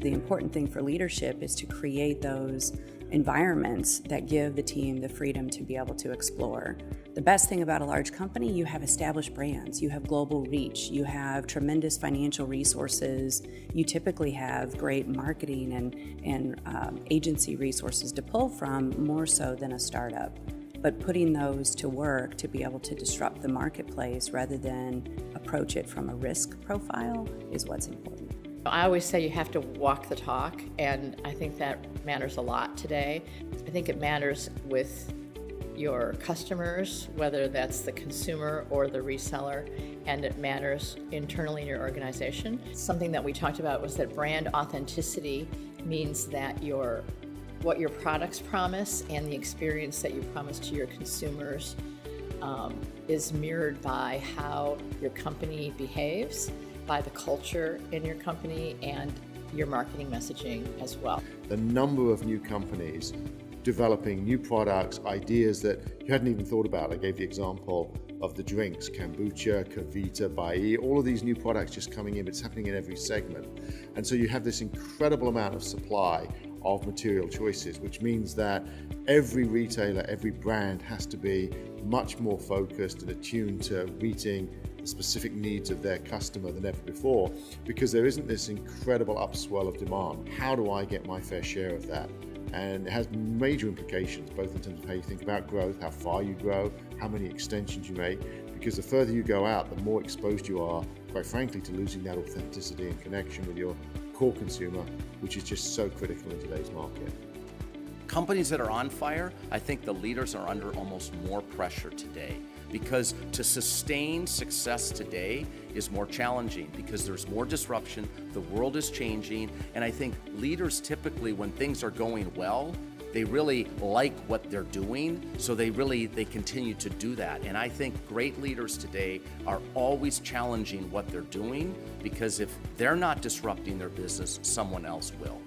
The important thing for leadership is to create those environments that give the team the freedom to be able to explore. The best thing about a large company, you have established brands, you have global reach, you have tremendous financial resources, you typically have great marketing and agency resources to pull from, more so than a startup. But putting those to work to be able to disrupt the marketplace rather than approach it from a risk profile is what's important. I always say you have to walk the talk, and I think that matters a lot today. I think it matters with your customers, whether that's the consumer or the reseller, and it matters internally in your organization. Something that we talked about was that brand authenticity means that what your products promise and the experience that you promise to your consumers is mirrored by how your company behaves, by the culture in your company, and your marketing messaging as well. The number of new companies developing new products, ideas that you hadn't even thought about. I gave the example of the drinks, kombucha, Kavita, Bai, all of these new products just coming in. It's happening in every segment. And so you have this incredible amount of supply of material choices, which means that every retailer, every brand has to be much more focused and attuned to meeting the specific needs of their customer than ever before, because there isn't this incredible upswell of demand. How do I get my fair share of that? And it has major implications, both in terms of how you think about growth, how far you grow, how many extensions you make, because the further you go out, the more exposed you are, quite frankly, to losing that authenticity and connection with your core consumer, which is just so critical in today's market. Companies that are on fire, I think the leaders are under almost more pressure today, because to sustain success today is more challenging because there's more disruption, the world is changing, and I think leaders typically, when things are going well, they really like what they're doing, so they continue to do that. And I think great leaders today are always challenging what they're doing, because if they're not disrupting their business, someone else will.